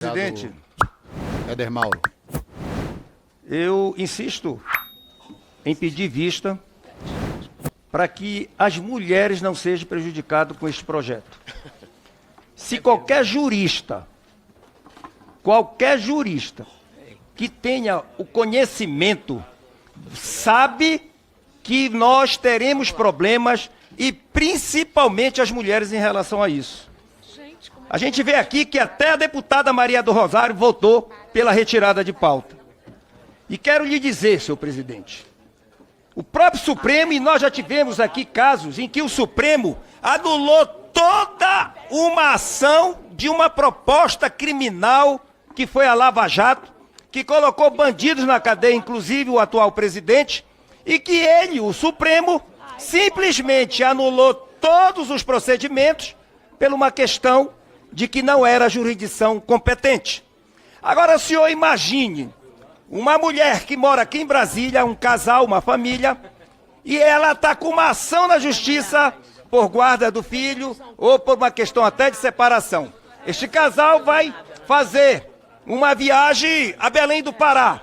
Presidente, Éder Mauro. eu insisto em pedir vista para que as mulheres não sejam prejudicadas com este projeto. Se qualquer jurista que tenha o conhecimento sabe que nós teremos problemas e principalmente as mulheres em relação a isso. A gente vê aqui que até a deputada Maria do Rosário votou pela retirada de pauta. E quero lhe dizer, senhor presidente, o próprio Supremo, e nós já tivemos aqui casos em que o Supremo anulou toda uma ação de uma proposta criminal que foi a Lava Jato, que colocou bandidos na cadeia, inclusive o atual presidente, e que ele, o Supremo, simplesmente anulou todos os procedimentos por uma questão de que não era jurisdição competente. Agora, o senhor imagine uma mulher que mora aqui em Brasília, um casal, uma família, e ela está com uma ação na justiça por guarda do filho ou por uma questão até de separação. Este casal vai fazer uma viagem a Belém do Pará.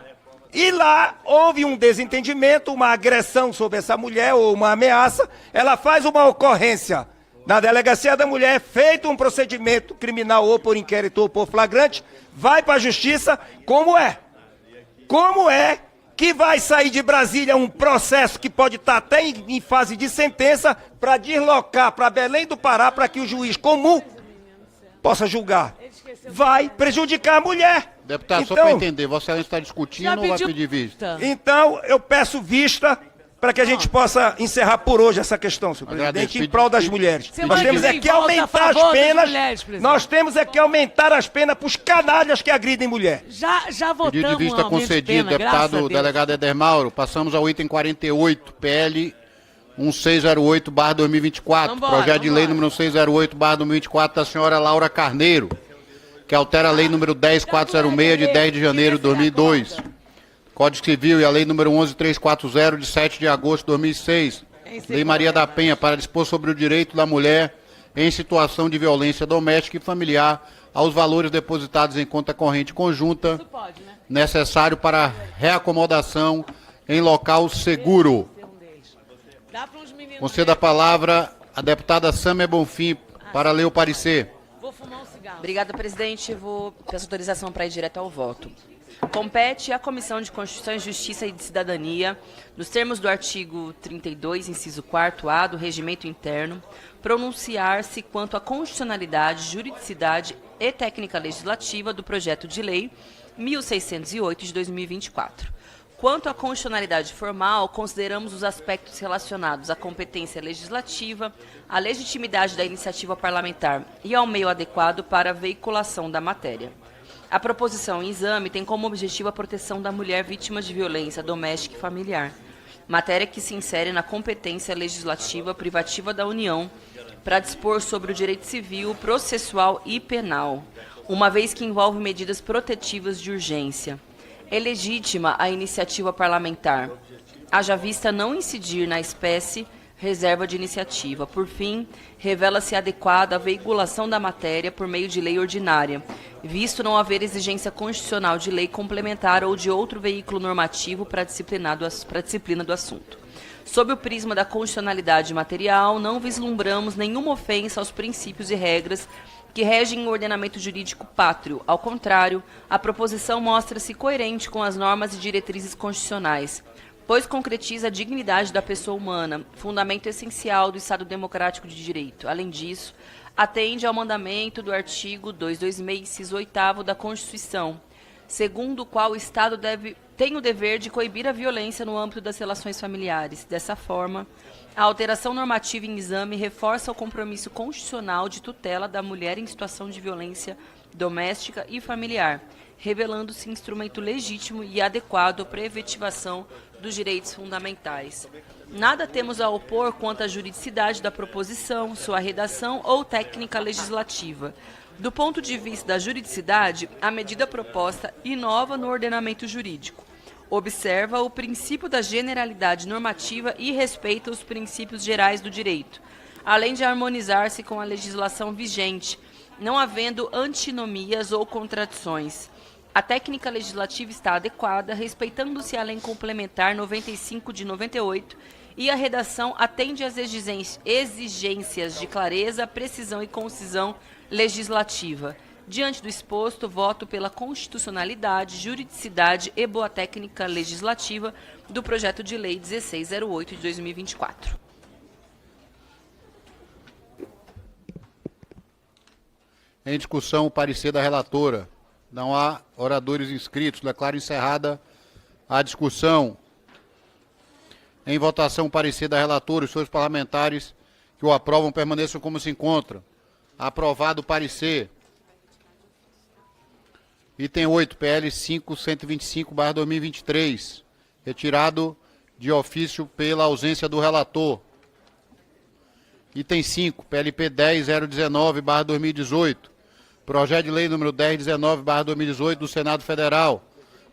E lá houve um desentendimento, uma agressão sobre essa mulher ou uma ameaça. Ela faz uma ocorrência na delegacia da mulher, feito um procedimento criminal ou por inquérito ou por flagrante, vai para a justiça. Como é? Como é que vai sair de Brasília um processo que pode estar até em fase de sentença para deslocar para Belém do Pará para que o juiz comum possa julgar? Vai prejudicar a mulher. Deputado, então, só para entender, Vossa Excelência está discutindo ou vai pedir vista? Então, eu peço vista para que a gente possa encerrar por hoje essa questão, senhor presidente, em prol das mulheres. Nós temos é que aumentar as penas, nós temos é que aumentar as penas para os canalhas que agridem mulher. Já votamos. Pedido de vista concedido, deputado delegado Éder Mauro. Passamos ao item 48, PL 1608/2024, projeto de lei número 1608/2024 da senhora Laura Carneiro, que altera a lei número 10406 de 10 de janeiro de 2002. Código Civil e a Lei número 11340, de 7 de agosto de 2006, Lei Maria da Penha, para dispor sobre o direito da mulher em situação de violência doméstica e familiar aos valores depositados em conta corrente conjunta, necessário para reacomodação em local seguro. Conceda a palavra à deputada Sâmia Bonfim para ler o parecer. Obrigada, presidente. Vou peço autorização para ir direto ao voto. Compete à Comissão de Constituição e Justiça e de Cidadania, nos termos do artigo 32, inciso 4º-A do Regimento Interno, pronunciar-se quanto à constitucionalidade, juridicidade e técnica legislativa do projeto de lei 1608 de 2024. Quanto à constitucionalidade formal, consideramos os aspectos relacionados à competência legislativa, à legitimidade da iniciativa parlamentar e ao meio adequado para a veiculação da matéria. A proposição em exame tem como objetivo a proteção da mulher vítima de violência doméstica e familiar, matéria que se insere na competência legislativa privativa da União para dispor sobre o direito civil, processual e penal, uma vez que envolve medidas protetivas de urgência. É legítima a iniciativa parlamentar, haja vista não incidir na espécie reserva de iniciativa. Por fim, revela-se adequada a veiculação da matéria por meio de lei ordinária, visto não haver exigência constitucional de lei complementar ou de outro veículo normativo para a disciplina do assunto. Sob o prisma da constitucionalidade material, não vislumbramos nenhuma ofensa aos princípios e regras que regem o ordenamento jurídico pátrio. Ao contrário, a proposição mostra-se coerente com as normas e diretrizes constitucionais, pois concretiza a dignidade da pessoa humana, fundamento essencial do Estado Democrático de Direito. Além disso, atende ao mandamento do artigo 226, inciso 8º da Constituição, segundo o qual o Estado tem o dever de coibir a violência no âmbito das relações familiares. Dessa forma, a alteração normativa em exame reforça o compromisso constitucional de tutela da mulher em situação de violência doméstica e familiar, revelando-se instrumento legítimo e adequado para a efetivação dos direitos fundamentais. Nada temos a opor quanto à juridicidade da proposição, sua redação ou técnica legislativa. Do ponto de vista da juridicidade, a medida proposta inova no ordenamento jurídico, observa o princípio da generalidade normativa e respeita os princípios gerais do direito, além de harmonizar-se com a legislação vigente, não havendo antinomias ou contradições. A técnica legislativa está adequada, respeitando-se a Lei Complementar 95 de 98, e a redação atende às exigências de clareza, precisão e concisão legislativa. Diante do exposto, voto pela constitucionalidade, juridicidade e boa técnica legislativa do projeto de lei 1608 de 2024. Em discussão, o parecer da relatora. Não há oradores inscritos. Declaro encerrada a discussão. Em votação, o parecer da relatora. Os senhores parlamentares que o aprovam permaneçam como se encontram. Aprovado o parecer. Item 8, PL 5.125/2023. Retirado de ofício pela ausência do relator. Item 5, PLP 10.019/2018. Projeto de lei número 1019/2018 do Senado Federal.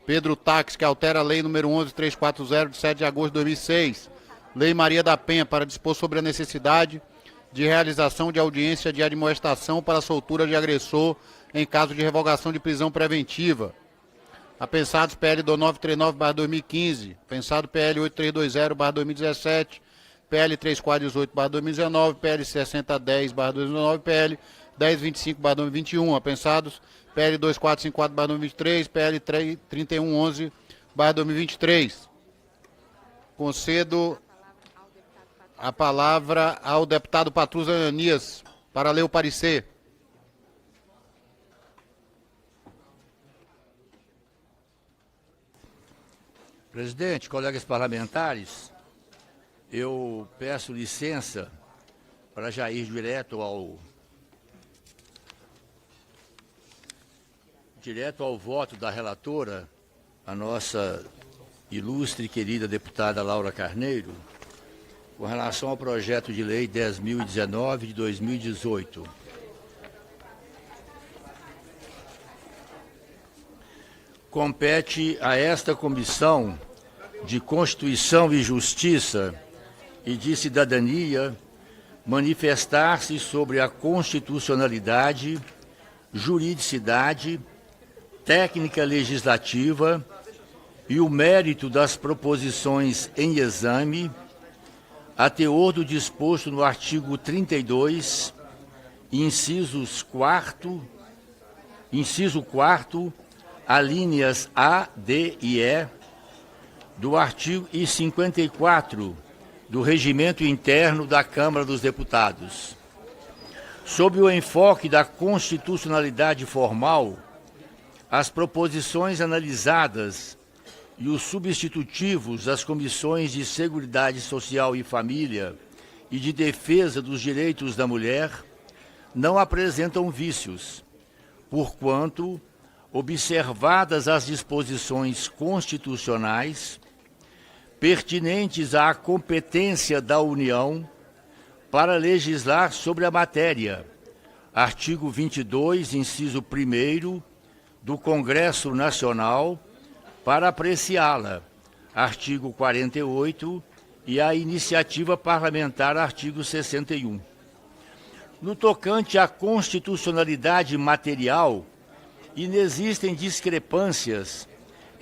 Pedro Taques, que altera a lei número 11.340 de 7 de agosto de 2006. Lei Maria da Penha, para dispor sobre a necessidade de realização de audiência de admoestação para a soltura de agressor em caso de revogação de prisão preventiva. Apensados PL do 939/2015, pensado PL 8320/2017, PL 3418/2019, PL 6010/2019, PL 1025/2021, apensados PL 2454/2023, PL 3111/2023. Concedo a palavra ao deputado Patrus Ananias para ler o parecer. Presidente, colegas parlamentares, eu peço licença para já ir direto ao voto da relatora, a nossa ilustre e querida deputada Laura Carneiro, com relação ao projeto de lei 10.019 de 2018. Compete a esta Comissão de Constituição e Justiça e de Cidadania manifestar-se sobre a constitucionalidade, juridicidade, técnica legislativa e o mérito das proposições em exame, a teor do disposto no artigo 32, inciso 4º, alíneas A, D e E, do artigo 54 do Regimento Interno da Câmara dos Deputados. Sob o enfoque da constitucionalidade formal, as proposições analisadas e os substitutivos das comissões de Seguridade Social e Família e de Defesa dos Direitos da Mulher não apresentam vícios, porquanto, observadas as disposições constitucionais pertinentes à competência da União para legislar sobre a matéria, artigo 22, inciso 1º do Congresso Nacional, para apreciá-la, artigo 48, e a iniciativa parlamentar, artigo 61. No tocante à constitucionalidade material, inexistem discrepâncias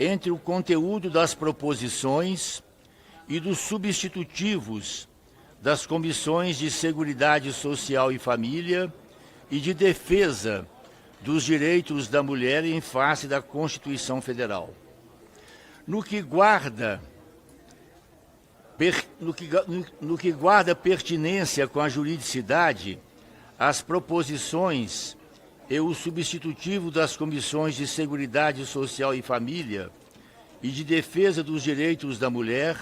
entre o conteúdo das proposições e dos substitutivos das comissões de Seguridade Social e Família e de Defesa dos Direitos da Mulher em face da Constituição Federal. No que guarda pertinência com a juridicidade, as proposições e o substitutivo das comissões de Seguridade Social e Família e de Defesa dos Direitos da Mulher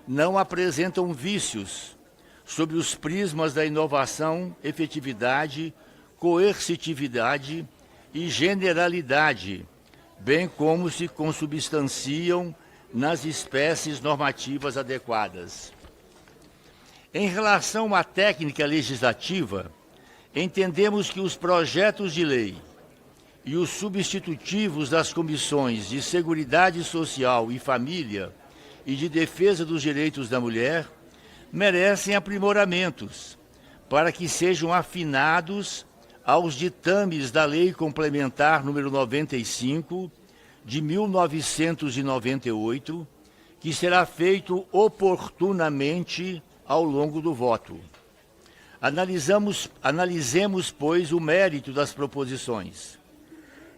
não apresentam vícios sobre os prismas da inovação, efetividade, coercitividade e generalidade, bem como se consubstanciam nas espécies normativas adequadas. Em relação à técnica legislativa, entendemos que os projetos de lei e os substitutivos das comissões de Seguridade Social e Família e de Defesa dos Direitos da Mulher merecem aprimoramentos para que sejam afinados aos ditames da Lei Complementar número 95, de 1998, que será feito oportunamente ao longo do voto. Analisemos, pois, o mérito das proposições.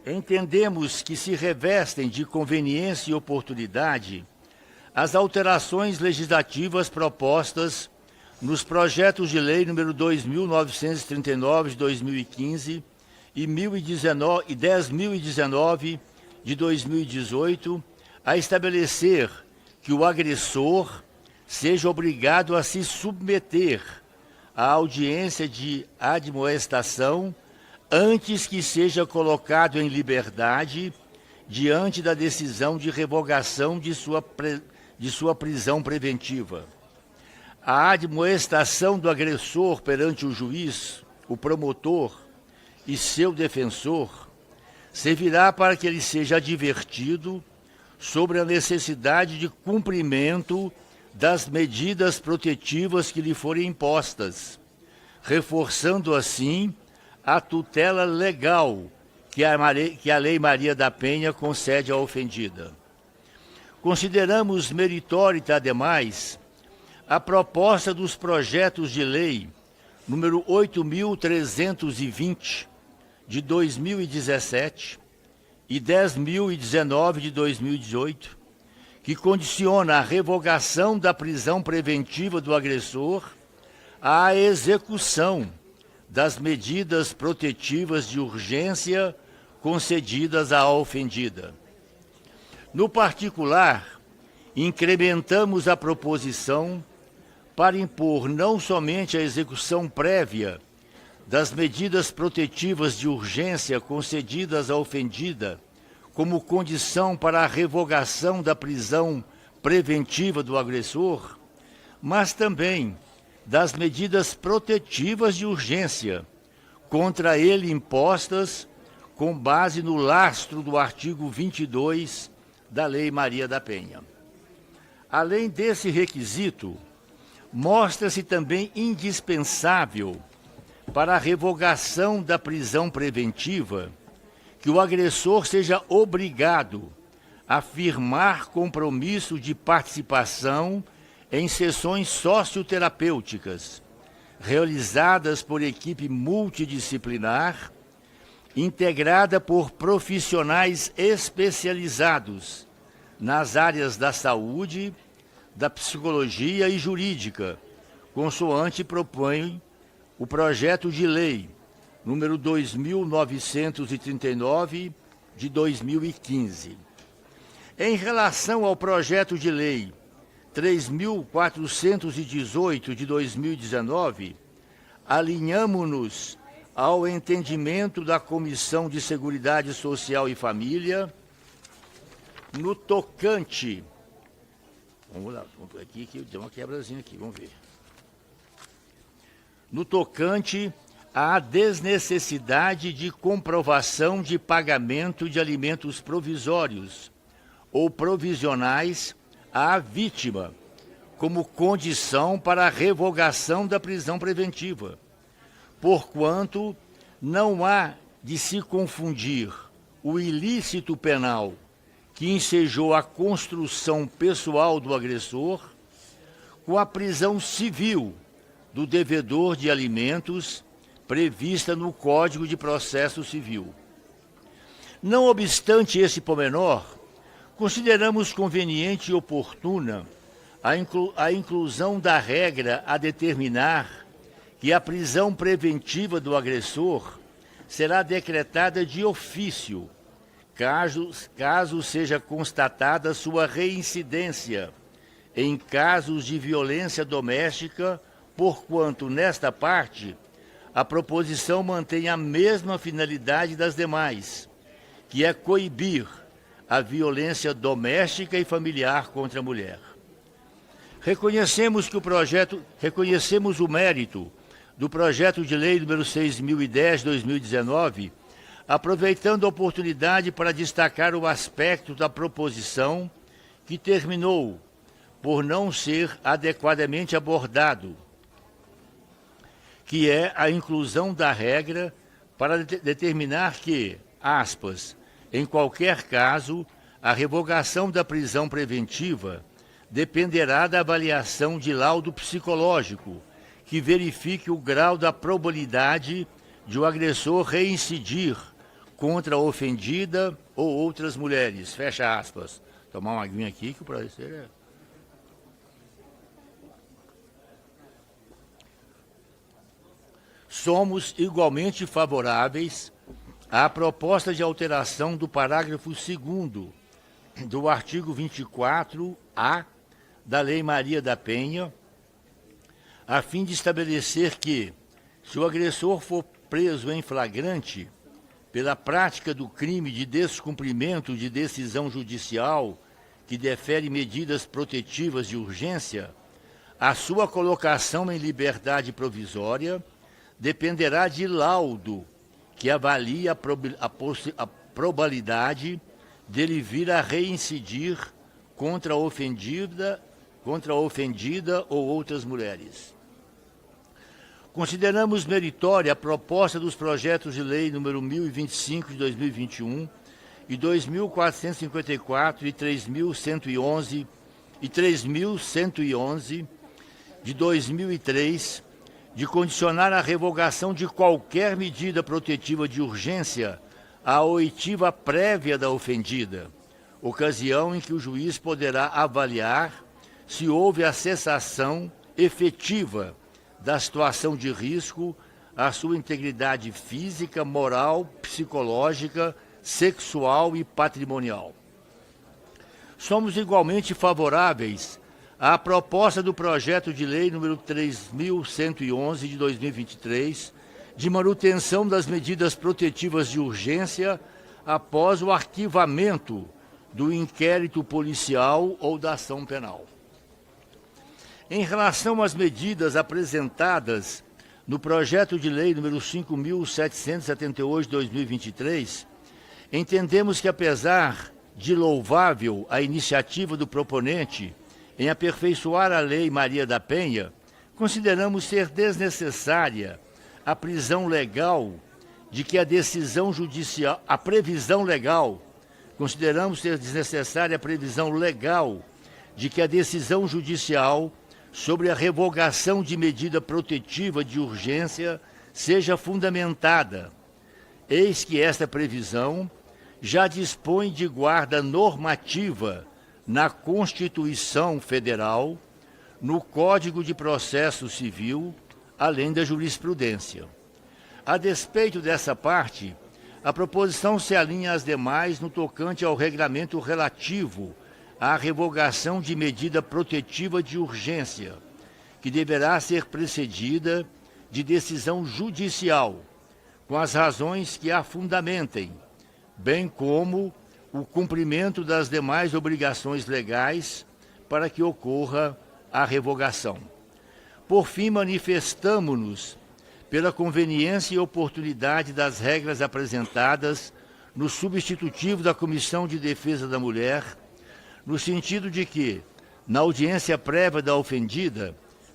Entendemos que se revestem de conveniência e oportunidade as alterações legislativas propostas nos projetos de lei número 2.939 de 2015 e 10.019 de 2018, a estabelecer que o agressor seja obrigado a se submeter à audiência de admoestação antes que seja colocado em liberdade diante da decisão de revogação de sua prisão preventiva. A admoestação do agressor perante o juiz, o promotor e seu defensor servirá para que ele seja advertido sobre a necessidade de cumprimento das medidas protetivas que lhe forem impostas, reforçando assim a tutela legal que a Lei Maria da Penha concede à ofendida. Consideramos meritória, ademais, a proposta dos projetos de lei número 8.320, de 2017, e 10.019, de 2018, que condiciona a revogação da prisão preventiva do agressor à execução das medidas protetivas de urgência concedidas à ofendida. No particular, incrementamos a proposição para impor não somente a execução prévia das medidas protetivas de urgência concedidas à ofendida, como condição para a revogação da prisão preventiva do agressor, mas também das medidas protetivas de urgência contra ele impostas com base no lastro do artigo 22 da Lei Maria da Penha. Além desse requisito, mostra-se também indispensável para a revogação da prisão preventiva que o agressor seja obrigado a firmar compromisso de participação em sessões socioterapêuticas, realizadas por equipe multidisciplinar, integrada por profissionais especializados nas áreas da saúde, da psicologia e jurídica, consoante propõe o projeto de lei número 2.939, de 2015. Em relação ao projeto de lei 3.418, de 2019, alinhamos-nos ao entendimento da Comissão de Seguridade Social e Família no tocante... Vamos lá, aqui que deu uma quebrazinha aqui, vamos ver. No tocante à desnecessidade de comprovação de pagamento de alimentos provisórios ou provisionais à vítima, como condição para a revogação da prisão preventiva, porquanto não há de se confundir o ilícito penal que ensejou a construção pessoal do agressor com a prisão civil do devedor de alimentos prevista no Código de Processo Civil. Não obstante esse pormenor, consideramos conveniente e oportuna a inclusão da regra a determinar que a prisão preventiva do agressor será decretada de ofício, caso seja constatada sua reincidência em casos de violência doméstica, porquanto, nesta parte, a proposição mantém a mesma finalidade das demais, que é coibir a violência doméstica e familiar contra a mulher. Reconhecemos o mérito do projeto de lei número 6.010/2019, aproveitando a oportunidade para destacar o aspecto da proposição que terminou por não ser adequadamente abordado, que é a inclusão da regra para determinar que, aspas, em qualquer caso, a revogação da prisão preventiva dependerá da avaliação de laudo psicológico, que verifique o grau da probabilidade de o agressor reincidir contra a ofendida ou outras mulheres. Fecha aspas. Tomar uma aguinha aqui que o parecer é... Somos igualmente favoráveis à proposta de alteração do parágrafo 2º do artigo 24-A da Lei Maria da Penha, a fim de estabelecer que, se o agressor for preso em flagrante pela prática do crime de descumprimento de decisão judicial que defere medidas protetivas de urgência, a sua colocação em liberdade provisória dependerá de laudo que avalie a probabilidade dele vir a reincidir contra a ofendida ou outras mulheres. Consideramos meritória a proposta dos projetos de lei número 1025 de 2021 e 2454 e 3111 e 3111 de 2003 de condicionar a revogação de qualquer medida protetiva de urgência à oitiva prévia da ofendida, ocasião em que o juiz poderá avaliar se houve a cessação efetiva da situação de risco à sua integridade física, moral, psicológica, sexual e patrimonial. Somos igualmente favoráveis à proposta do projeto de lei número 3.111 de 2023, de manutenção das medidas protetivas de urgência após o arquivamento do inquérito policial ou da ação penal. Em relação às medidas apresentadas no projeto de lei número 5.778 de 2023, entendemos que, apesar de louvável a iniciativa do proponente em aperfeiçoar a Lei Maria da Penha, consideramos ser desnecessária a previsão legal de que a decisão judicial sobre a revogação de medida protetiva de urgência seja fundamentada, eis que esta previsão já dispõe de guarda normativa na Constituição Federal, no Código de Processo Civil, além da jurisprudência. A despeito dessa parte, a proposição se alinha às demais no tocante ao regramento relativo à revogação de medida protetiva de urgência, que deverá ser precedida de decisão judicial, com as razões que a fundamentem, bem como o cumprimento das demais obrigações legais para que ocorra a revogação. Por fim, manifestamo-nos pela conveniência e oportunidade das regras apresentadas no substitutivo da Comissão de Defesa da Mulher, no sentido de que, na audiência prévia da ofendida,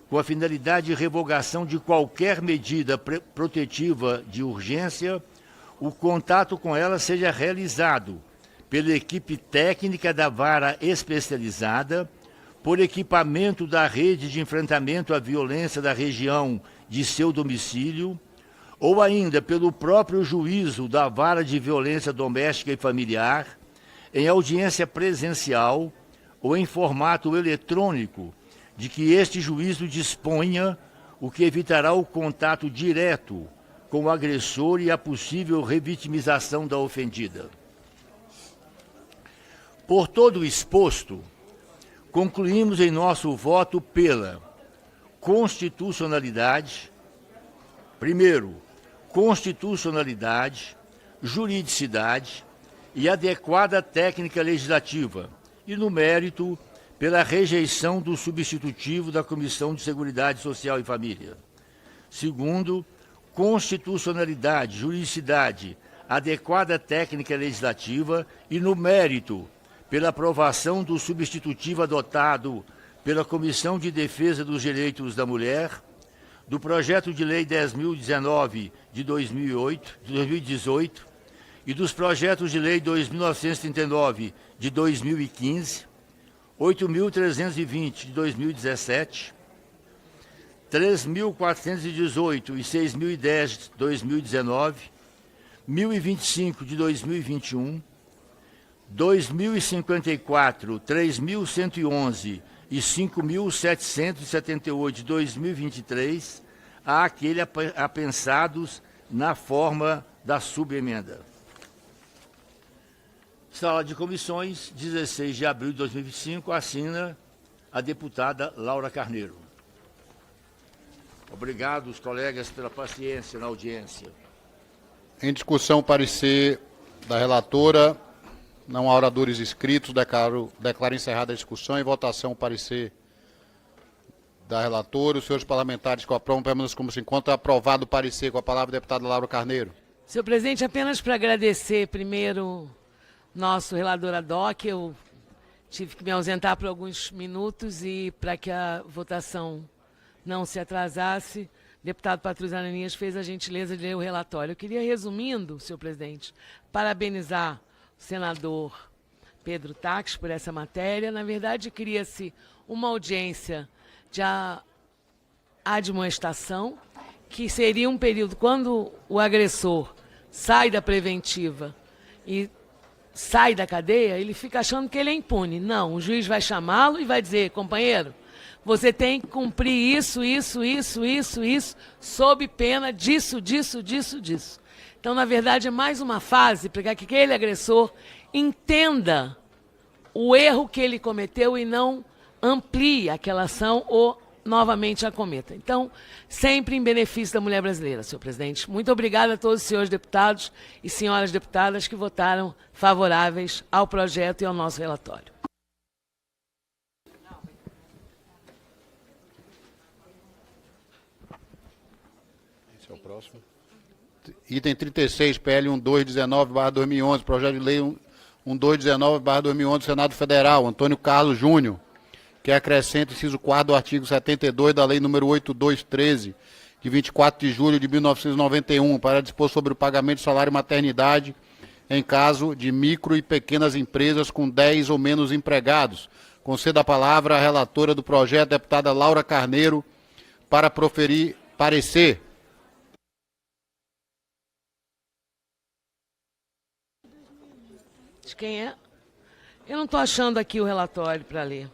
com a finalidade de revogação de qualquer medida protetiva de urgência, o contato com ela seja realizado pela equipe técnica da vara especializada, por equipamento da rede de enfrentamento à violência da região de seu domicílio, ou ainda pelo próprio juízo da vara de violência doméstica e familiar, em audiência presencial ou em formato eletrônico, de que este juízo disponha, o que evitará o contato direto com o agressor e a possível revitimização da ofendida. Por todo o exposto, concluímos em nosso voto pela constitucionalidade, primeiro, constitucionalidade, juridicidade e adequada técnica legislativa, e no mérito, pela rejeição do substitutivo da Comissão de Seguridade Social e Família. Segundo, constitucionalidade, juridicidade, adequada técnica legislativa e no mérito, pela aprovação do substitutivo adotado pela Comissão de Defesa dos Direitos da Mulher, do projeto de lei 10.019 de 2018 e dos projetos de lei 2.939 de 2015, 8.320 de 2017, 3.418 e 6.010 de 2019, 1.025 de 2021, 2.054, 3.111 e 5.778 de 2023, àquele apensados na forma da subemenda. Sala de comissões, 16 de abril de 2025, assina a deputada Laura Carneiro. Obrigado, os colegas, pela paciência na audiência. Em discussão, parecer da relatora. Não há oradores inscritos. Declaro encerrada a discussão. Em votação, o parecer da relatora. Os senhores parlamentares que o aprovam permaneçam como se encontra. Aprovado o parecer. Com a palavra, a deputada Laura Carneiro. Senhor presidente, apenas para agradecer primeiro nosso relator ad hoc. Eu tive que me ausentar por alguns minutos e para que a votação não se atrasasse, o deputado Patrus Ananias fez a gentileza de ler o relatório. Eu queria, resumindo, senhor presidente, parabenizar o senador Pedro Taques por essa matéria. Na verdade, cria-se uma audiência de admoestação, que seria um período quando o agressor sai da preventiva e sai da cadeia, ele fica achando que ele é impune. Não, o juiz vai chamá-lo e vai dizer, companheiro, você tem que cumprir isso, sob pena disso. Então, na verdade, é mais uma fase para que aquele agressor entenda o erro que ele cometeu e não amplie aquela ação ou novamente a cometa. Então, sempre em benefício da mulher brasileira, senhor presidente. Muito obrigada a todos os senhores deputados e senhoras deputadas que votaram favoráveis ao projeto e ao nosso relatório. Próximo. Item 36, PL 1219/2011, projeto de lei 1219/2011 do Senado Federal, Antônio Carlos Júnior, que acrescenta o inciso 4 do artigo 72 da Lei nº 8213, de 24 de julho de 1991, para dispor sobre o pagamento de salário maternidade em caso de micro e pequenas empresas com 10 ou menos empregados. Concedo a palavra à relatora do projeto, deputada Laura Carneiro, para proferir parecer. De quem é? Eu não estou achando aqui o relatório para ler.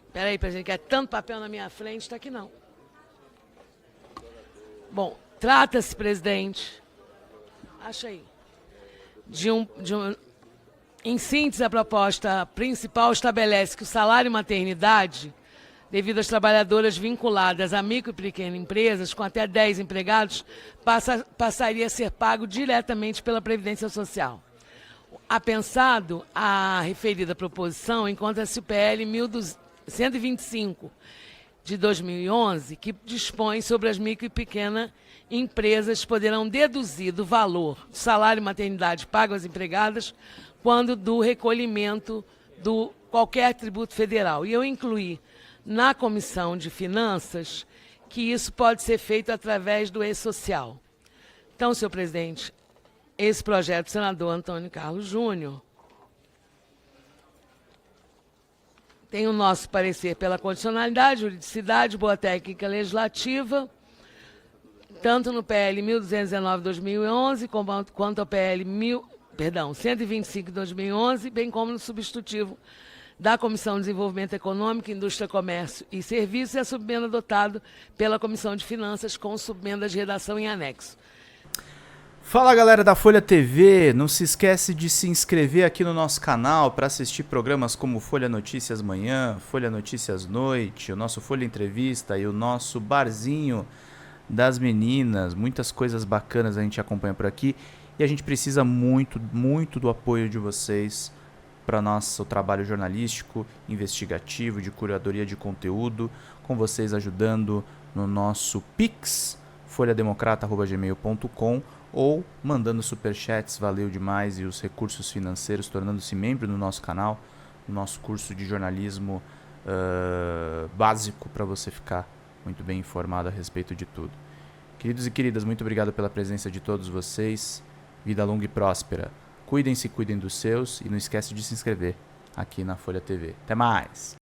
Espera aí, presidente, que é tanto papel na minha frente, está aqui não. Bom, trata-se, presidente, acha aí, em síntese, a proposta principal estabelece que o salário maternidade devido às trabalhadoras vinculadas a micro e pequenas empresas com até 10 empregados, passaria a ser pago diretamente pela Previdência Social. Apensado a referida proposição, encontra-se o PL 1125 de 2011, que dispõe sobre as micro e pequenas empresas poderão deduzir do valor do salário maternidade pago às empregadas quando do recolhimento do qualquer tributo federal. E eu incluí na Comissão de Finanças que isso pode ser feito através do E-Social. Então, senhor presidente, esse projeto do senador Antônio Carlos Júnior tem o nosso parecer pela condicionalidade, juridicidade, boa técnica legislativa, tanto no PL 1219/2011 quanto ao PL 125/2011, bem como no substitutivo da Comissão de Desenvolvimento Econômico, Indústria, Comércio e Serviços e a subemenda adotado pela Comissão de Finanças com subemenda de redação em anexo. Fala, galera da Folha TV, não se esquece de se inscrever aqui no nosso canal para assistir programas como Folha Notícias Manhã, Folha Notícias Noite, o nosso Folha Entrevista e o nosso Barzinho das Meninas. Muitas coisas bacanas a gente acompanha por aqui e a gente precisa muito do apoio de vocês para nosso trabalho jornalístico, investigativo, de curadoria de conteúdo, com vocês ajudando no nosso Pix, folhademocrata@gmail.com, ou mandando superchats, valeu demais, e os recursos financeiros, tornando-se membro do nosso canal, nosso curso de jornalismo básico para você ficar muito bem informado a respeito de tudo. Queridos e queridas, muito obrigado pela presença de todos vocês. Vida longa e próspera. Cuidem-se, cuidem dos seus e não esquece de se inscrever aqui na Folha TV. Até mais!